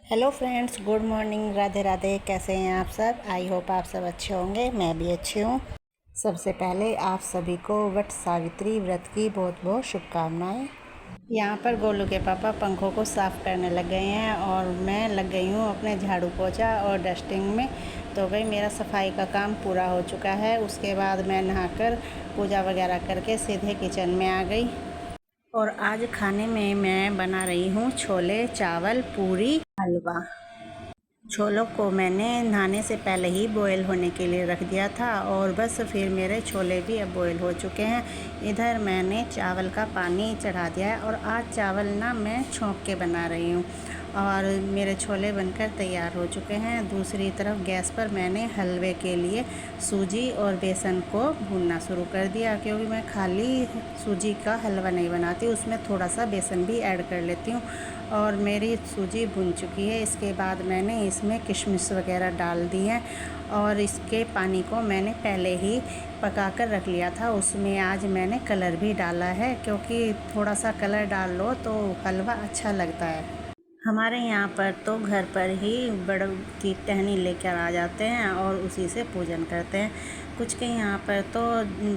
Hello friends, good morning, Radhe Radhe. कैसे हैं आप सब? आई होप आप सब अच्छे होंगे। मैं भी अच्छी हूँ। सबसे पहले आप सभी को वट सावित्री व्रत की बहुत बहुत शुभकामनाएं। यहाँ पर गोलू के पापा पंखों को साफ़ करने लग गए हैं और मैं लग गई हूँ अपने झाड़ू पोछा और डस्टिंग में। तो भाई मेरा सफाई का काम पूरा हो चुका है। उसके बाद मैं नहाकर पूजा वगैरह करके सीधे किचन में आ गई। और आज खाने में मैं बना रही हूँ छोले, चावल, पूरी, हलवा। छोलों को मैंने नहाने से पहले ही बॉयल होने के लिए रख दिया था और बस फिर मेरे छोले भी अब बॉयल हो चुके हैं। इधर मैंने चावल का पानी चढ़ा दिया है और आज चावल ना मैं छौंक के बना रही हूँ और मेरे छोले बनकर तैयार हो चुके हैं। दूसरी तरफ गैस पर मैंने हलवे के लिए सूजी और बेसन को भूनना शुरू कर दिया, क्योंकि मैं खाली सूजी का हलवा नहीं बनाती, उसमें थोड़ा सा बेसन भी ऐड कर लेती हूँ। और मेरी सूजी भुन चुकी है। इसके बाद मैंने इसमें किशमिश वगैरह डाल दी है और इसके पानी को मैंने पहले ही पका कर रख लिया था। उसमें आज मैंने कलर भी डाला है, क्योंकि थोड़ा सा कलर डाल लो तो हलवा अच्छा लगता है। हमारे यहाँ पर तो घर पर ही बड़ की टहनी लेकर आ जाते हैं और उसी से पूजन करते हैं। कुछ के यहाँ पर तो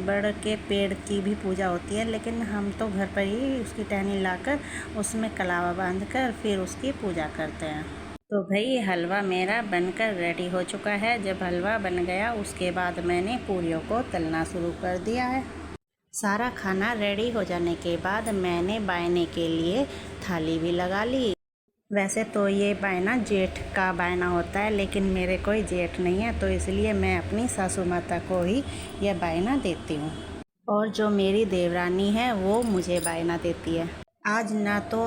बड़ के पेड़ की भी पूजा होती है, लेकिन हम तो घर पर ही उसकी टहनी लाकर उसमें कलावा बांधकर फिर उसकी पूजा करते हैं। तो भाई हलवा मेरा बनकर रेडी हो चुका है। जब हलवा बन गया उसके बाद मैंने पूरियों को तलना शुरू कर दिया है। सारा खाना रेडी हो जाने के बाद मैंने बायने के लिए थाली भी लगा ली। वैसे तो ये बायना जेठ का बायना होता है, लेकिन मेरे कोई जेठ नहीं है, तो इसलिए मैं अपनी सासू माता को ही यह बायना देती हूँ। और जो मेरी देवरानी है वो मुझे बायना देती है। आज ना तो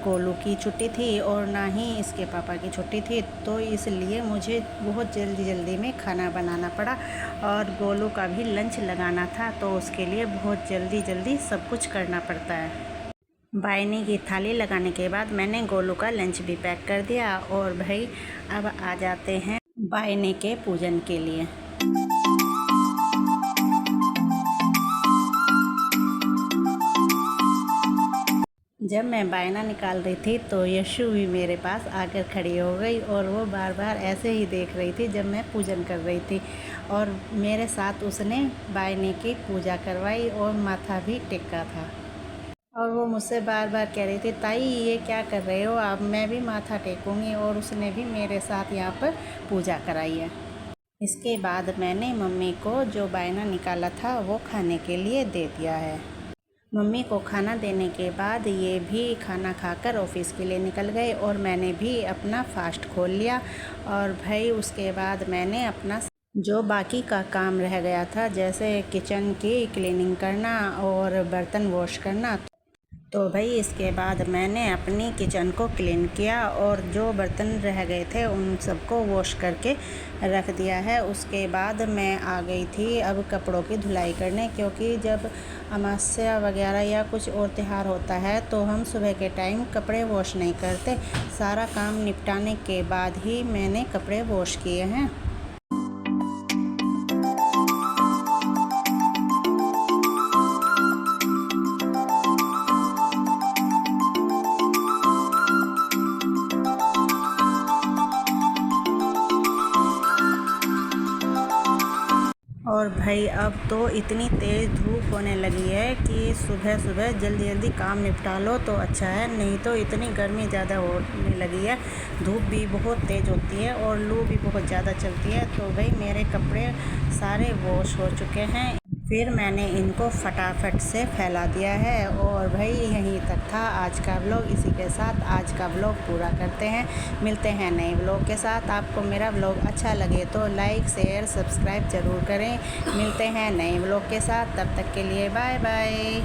गोलू की छुट्टी थी और ना ही इसके पापा की छुट्टी थी, तो इसलिए मुझे बहुत जल्दी जल्दी में खाना बनाना पड़ा और गोलू का भी लंच लगाना था, तो उसके लिए बहुत जल्दी जल्दी सब कुछ करना पड़ता है। बायने की थाली लगाने के बाद मैंने गोलू का लंच भी पैक कर दिया और भाई अब आ जाते हैं बायने के पूजन के लिए। जब मैं बायना निकाल रही थी तो यशु भी मेरे पास आकर खड़ी हो गई और वो बार बार ऐसे ही देख रही थी जब मैं पूजन कर रही थी, और मेरे साथ उसने बायने की पूजा करवाई और माथा भी टेका था। और वो मुझसे बार बार कह रही थी, ताई ये क्या कर रहे हो आप? मैं भी माथा टेकूंगी। और उसने भी मेरे साथ यहाँ पर पूजा कराई है। इसके बाद मैंने मम्मी को जो बायना निकाला था वो खाने के लिए दे दिया है। मम्मी को खाना देने के बाद ये भी खाना खाकर ऑफिस के लिए निकल गए और मैंने भी अपना फास्ट खोल लिया। और भाई उसके बाद मैंने अपना जो बाकी का काम रह गया था, जैसे किचन की क्लीनिंग करना और बर्तन वॉश करना, तो भाई इसके बाद मैंने अपनी किचन को क्लीन किया और जो बर्तन रह गए थे उन सबको वॉश करके रख दिया है। उसके बाद मैं आ गई थी अब कपड़ों की धुलाई करने, क्योंकि जब अमावस्या वगैरह या कुछ और त्यौहार होता है तो हम सुबह के टाइम कपड़े वॉश नहीं करते। सारा काम निपटाने के बाद ही मैंने कपड़े वॉश किए हैं। और भाई अब तो इतनी तेज़ धूप होने लगी है कि सुबह सुबह जल्दी जल्दी काम निपटा लो तो अच्छा है, नहीं तो इतनी गर्मी ज़्यादा होने लगी है। धूप भी बहुत तेज़ होती है और लू भी बहुत ज़्यादा चलती है। तो भाई मेरे कपड़े सारे वॉश हो चुके हैं, फिर मैंने इनको फटाफट से फैला दिया है। और भाई यहीं तक था आज का व्लॉग। इसी के साथ आज का व्लॉग पूरा करते हैं। मिलते हैं नए व्लॉग के साथ। आपको मेरा व्लॉग अच्छा लगे तो लाइक शेयर सब्सक्राइब ज़रूर करें। मिलते हैं नए व्लॉग के साथ, तब तक के लिए बाय बाय।